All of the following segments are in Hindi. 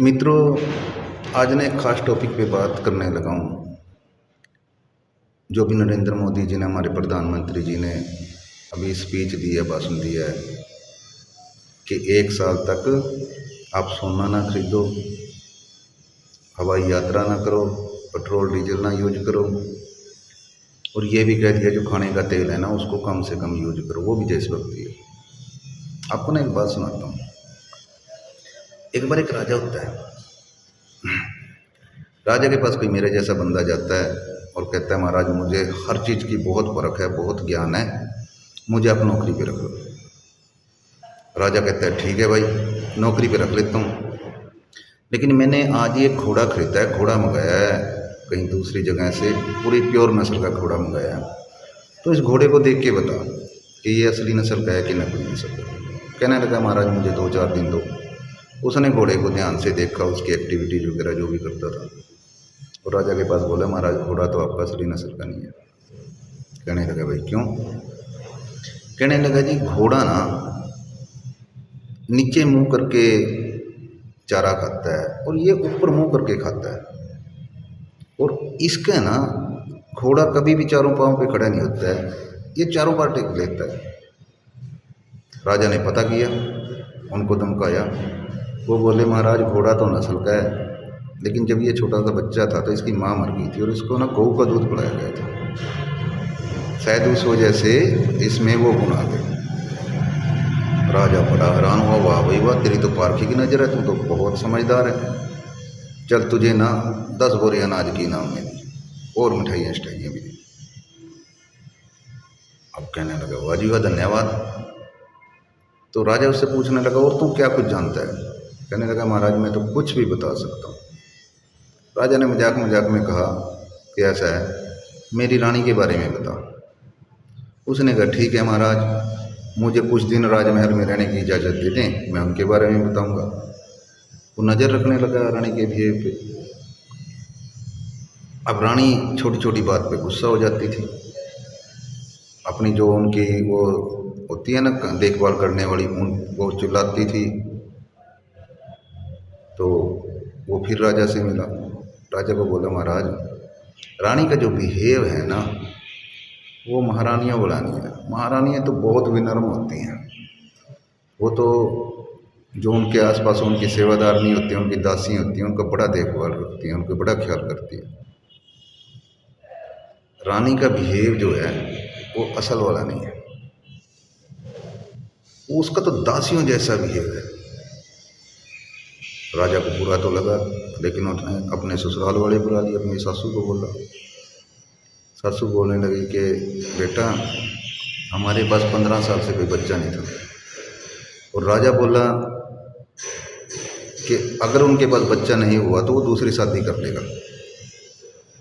मित्रों, आज मैं एक ख़ास टॉपिक पे बात करने लगा हूँ। जो भी नरेंद्र मोदी जी ने, हमारे प्रधानमंत्री जी ने अभी स्पीच दी है, भाषण दिया है कि 1 साल तक आप सोना ना खरीदो, हवाई यात्रा ना करो, पेट्रोल डीजल ना यूज करो, और ये भी कह दिया जो खाने का तेल है ना उसको कम से कम यूज करो, वो भी देशभक्ति है। आपको ना एक बात सुनाता हूँ। एक बार एक राजा होता है। राजा के पास कोई मेरे जैसा बंदा जाता है और कहता है, महाराज मुझे हर चीज़ की बहुत परख है, बहुत ज्ञान है, मुझे आप नौकरी पे रख लो। राजा कहता है, ठीक है भाई, नौकरी पे रख लेता हूँ, लेकिन मैंने आज ये घोड़ा खरीदा है, घोड़ा मंगाया है कहीं दूसरी जगह से, पूरी प्योर नस्ल का घोड़ा मंगाया है, तो इस घोड़े को देख के बता कि ये असली नस्ल का है कि नकली नस्ल का। कहने लगा, महाराज मुझे 2-4 दिन दो। उसने घोड़े को ध्यान से देखा, उसकी एक्टिविटीज वगैरह जो भी करता था, और राजा के पास बोला, महाराज घोड़ा तो आपका असली नस्ल का नहीं है। कहने लगा, भाई क्यों? कहने लगा, जी घोड़ा ना नीचे मुंह करके चारा खाता है और ये ऊपर मुंह करके खाता है, और इसका ना घोड़ा कभी भी चारों पाँव पे खड़ा नहीं होता है, ये चारों पाँव टेक लेता है। राजा ने पता किया, उनको धमकाया। वो बोले, महाराज घोड़ा तो नस्ल का है, लेकिन जब ये छोटा सा बच्चा था तो इसकी माँ मर गई थी और इसको ना गऊ का दूध पिलाया गया था, शायद उस वजह से इसमें वो गुण आ गए। राजा बड़ा हैरान हुआ, वाह भाई वाह, तेरी तो पारखी की नज़र है, तू तो बहुत समझदार है, चल तुझे ना 10 बोरे अनाज की इनाम में दी और मिठाइयाँ स्टाइयाँ भी दी। अब कहने लगा, वाह जी वाह, धन्यवाद। तो राजा उससे पूछने लगा, और तू क्या कुछ जानता है? कहने लगा, महाराज मैं तो कुछ भी बता सकता हूँ। राजा ने मजाक मजाक में कहा कि ऐसा है, मेरी रानी के बारे में बता। उसने कहा, ठीक है महाराज, मुझे कुछ दिन राजमहल में रहने की इजाज़त दे दें, मैं उनके बारे में बताऊंगा। वो नज़र रखने लगा रानी के बिहेव पे। अब रानी छोटी छोटी बात पे गुस्सा हो जाती थी। अपनी जो उनकी वो होती है ना देखभाल करने वाली, उन वो चिल्लाती थी, तो वो फिर राजा से मिला। राजा को बोला, महाराज रानी का जो बिहेव है ना वो महारानियाँ वाला नहीं है। महारानियाँ तो बहुत विनम्र होती हैं, वो तो जो उनके आसपास उनकी सेवादार नहीं होती हैं, उनकी दासी होती हैं, उनका बड़ा देखभाल करती हैं, उनका बड़ा ख्याल करती हैं। रानी का बिहेव जो है वो असल वाला नहीं है, उसका तो दासियों जैसा बिहेव है। राजा को बुरा तो लगा, लेकिन उसने अपने ससुराल वाले बुला लिए, अपनी सासू को बोला। सासू बोलने लगी कि बेटा हमारे पास 15 साल से कोई बच्चा नहीं था, और राजा बोला कि अगर उनके पास बच्चा नहीं हुआ तो वो दूसरी शादी कर लेगा,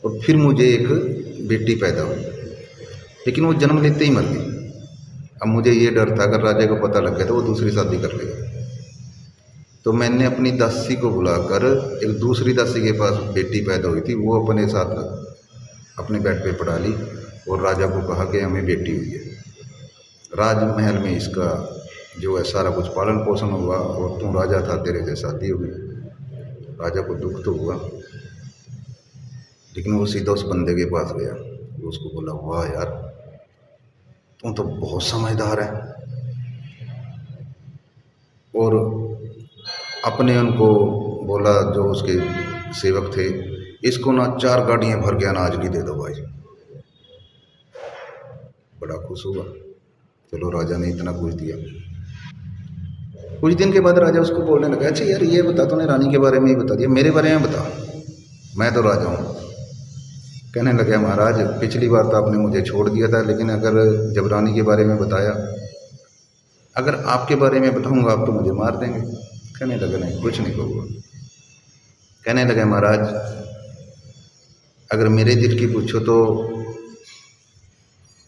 और फिर मुझे एक बेटी पैदा हुई, लेकिन वो जन्म लेते ही मर गई। अब मुझे ये डर था अगर राजा को पता लग गया तो वो दूसरी शादी कर लेगा, तो मैंने अपनी दासी को बुलाकर एक दूसरी दासी के पास बेटी पैदा हुई थी, वो अपने साथ अपने बेड पे पड़ा ली और राजा को कहा कि हमें बेटी हुई है। राजमहल में इसका जो है सारा कुछ पालन पोषण हुआ, और तू राजा था, तेरे से शादी हो गई। राजा को दुख तो हुआ, लेकिन वो सीधा उस बंदे के पास गया, वो उसको बोला, वाह यार तू तो बहुत समझदार है, और अपने उनको बोला जो उसके सेवक थे, इसको ना 4 गाड़ियाँ भर के अनाज की दे दो भाई। बड़ा खुश हुआ, चलो राजा ने इतना कुछ दिया। कुछ दिन के बाद राजा उसको बोलने लगा, अच्छा यार ये बता, तूने रानी के बारे में ही बता दिया, मेरे बारे में बता, मैं तो राजा हूँ। कहने लगा, महाराज पिछली बार तो आपने मुझे छोड़ दिया था, लेकिन अगर जब रानी के बारे में बताया, अगर आपके बारे में बताऊंगा आप तो मुझे मार देंगे। कहने लगा, नहीं कुछ नहीं कहूँगा। कहने लगा, महाराज अगर मेरे दिल की पूछो तो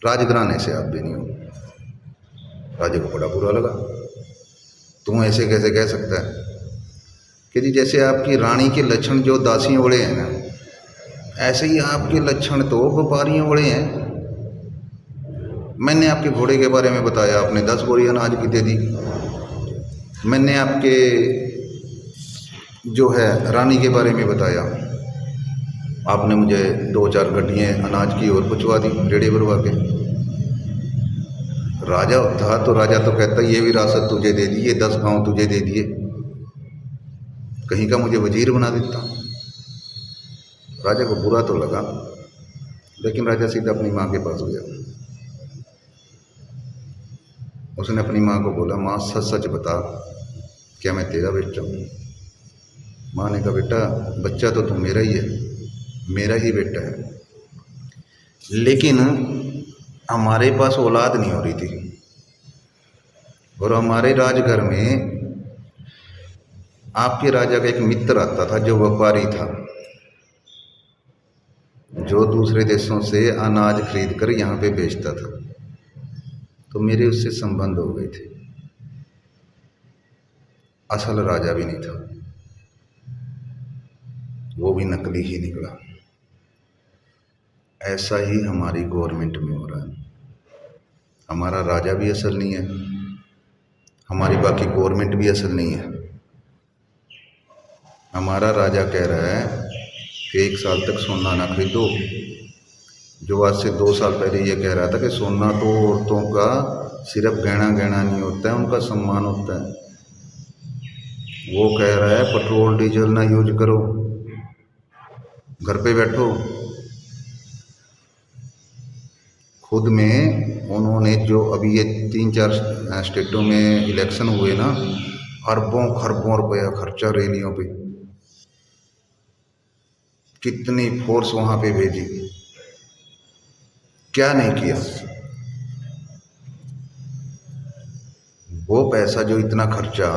राजघराने से आप भी नहीं हो। राजा को बड़ा बुरा लगा, तुम ऐसे कैसे कह सकता है कि जी जैसे आपकी रानी के लक्षण जो दासियों वाले हैं ना, ऐसे ही आपके लक्षण तो व्यापारियों वाले हैं। मैंने आपके घोड़े के बारे में बताया, आपने 10 बोरी अनाज की दे दी। मैंने आपके जो है रानी के बारे में बताया, आपने मुझे 2-4 गड्डियाँ अनाज की और पहुँचवा दी रेडी भरवा के। राजा था तो राजा तो कहता ये विरासत तुझे दे दी, ये 10 गाँव तुझे दे दिए, कहीं का मुझे वजीर बना देता। राजा को बुरा तो लगा, लेकिन राजा सीधा अपनी माँ के पास गया। उसने अपनी माँ को बोला, माँ सच सच बता, क्या मैं तेरा बेटा हूँ? माँ ने कहा, बेटा बच्चा तो तू मेरा ही है, मेरा ही बेटा है, लेकिन हमारे पास औलाद नहीं हो रही थी, और हमारे राजघर में आपके राजा का एक मित्र आता था जो व्यापारी था, जो दूसरे देशों से अनाज खरीद कर यहाँ पे बेचता था। तो मेरे उससे संबंध हो गए थे। असल राजा भी नहीं था, वो भी नकली ही निकला। ऐसा ही हमारी गवर्नमेंट में हो रहा है। हमारा राजा भी असल नहीं है, हमारी बाकी गवर्नमेंट भी असल नहीं है। हमारा राजा कह रहा है कि 1 साल तक सोना ना खरीदो, जो आज से 2 साल पहले ये कह रहा था कि सोना तो औरतों का सिर्फ गहना गहना नहीं होता है, उनका सम्मान होता है। वो कह रहा है पेट्रोल डीजल ना यूज करो, घर पे बैठो। खुद में उन्होंने जो अभी ये 3-4 स्टेटों में इलेक्शन हुए ना, अरबों खरबों रुपया खर्चा रैलियों पे, कितनी फोर्स वहाँ पे भेजी, क्या नहीं किया। वो पैसा जो इतना खर्चा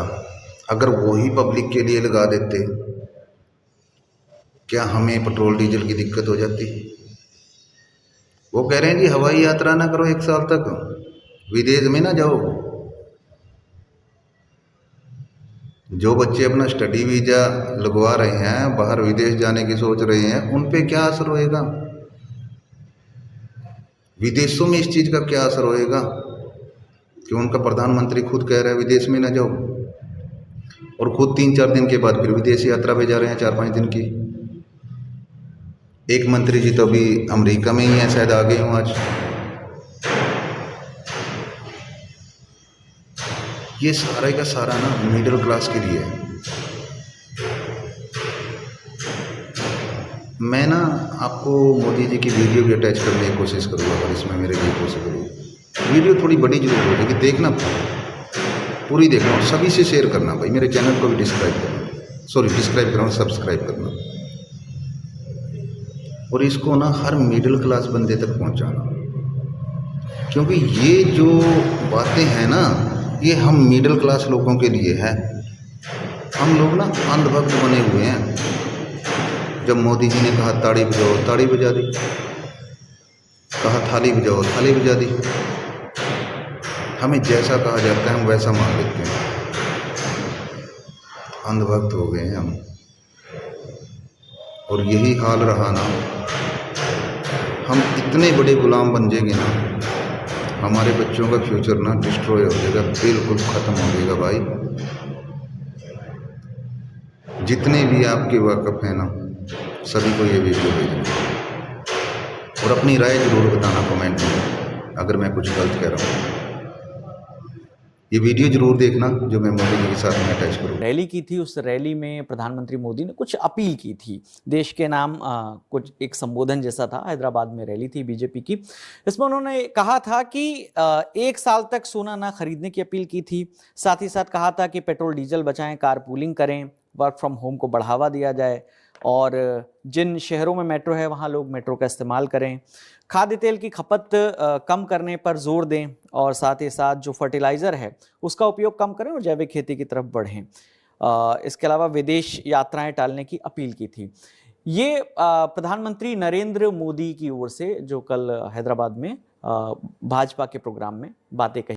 अगर वही पब्लिक के लिए लगा देते, क्या हमें पेट्रोल डीजल की दिक्कत हो जाती? वो कह रहे हैं जी हवाई यात्रा ना करो 1 साल तक, विदेश में ना जाओ। जो बच्चे अपना स्टडी वीज़ा लगवा रहे हैं, बाहर विदेश जाने की सोच रहे हैं, उन पे क्या असर होएगा? विदेशों में इस चीज़ का क्या असर होएगा कि उनका प्रधानमंत्री खुद कह रहा है विदेश में ना जाओ, और खुद 3-4 दिन के बाद फिर विदेश यात्रा पे जा रहे हैं 4-5 दिन की। एक मंत्री जी तो अभी अमेरिका में ही हैं, शायद आ गए हों आज। ये सारा का सारा ना मिडिल क्लास के लिए है। मैं ना आपको मोदी जी की वीडियो भी अटैच करने की कोशिश करूँगा, अगर इसमें मेरे लिए पॉसिबल हो। वीडियो थोड़ी बड़ी जरूर हो जाएगी, देखना पूरी देखना और सभी से शेयर करना। भाई मेरे चैनल को भी डिस्क्राइब करना, सब्सक्राइब करना, और इसको ना हर मिडिल क्लास बंदे तक पहुंचाना, क्योंकि ये जो बातें हैं ना, ये हम मिडिल क्लास लोगों के लिए है। हम लोग ना अंधभक्त बने हुए हैं। जब मोदी जी ने कहा ताड़ी बजाओ, ताड़ी बजा दी, कहा थाली बजाओ, थाली बजा दी। हमें जैसा कहा जाता है हम वैसा मान लेते हैं। अंधभक्त हो गए हैं हम, और यही हाल रहा ना, हम इतने बड़े गुलाम बन जाएंगे ना, हमारे बच्चों का फ्यूचर ना डिस्ट्रॉय हो जाएगा, बिल्कुल ख़त्म हो जाएगा। भाई जितने भी आपके वाकफ़ हैं ना, सभी को ये वीडियो भेजना और अपनी राय ज़रूर बताना कमेंट में, अगर मैं कुछ गलत कह रहा हूँ। ये वीडियो जरूर देखना जो मैं मोदी जी के साथ में अटैच करूँ। रैली की थी, उस रैली में प्रधानमंत्री मोदी ने कुछ अपील की थी, देश के नाम कुछ एक संबोधन जैसा था। हैदराबाद में रैली थी बीजेपी की, इसमें उन्होंने कहा था कि 1 साल तक सोना ना खरीदने की अपील की थी। साथ ही साथ कहा था कि पेट्रोल डीजल बचाएं, कारपूलिंग करें, वर्क फ्रॉम होम को बढ़ावा दिया जाए, और जिन शहरों में मेट्रो है वहाँ लोग मेट्रो का इस्तेमाल करें, खाद्य तेल की खपत कम करने पर जोर दें, और साथ ही साथ जो फर्टिलाइज़र है उसका उपयोग कम करें और जैविक खेती की तरफ बढ़ें। इसके अलावा विदेश यात्राएं टालने की अपील की थी। ये प्रधानमंत्री नरेंद्र मोदी की ओर से जो कल हैदराबाद में भाजपा के प्रोग्राम में बातें कही।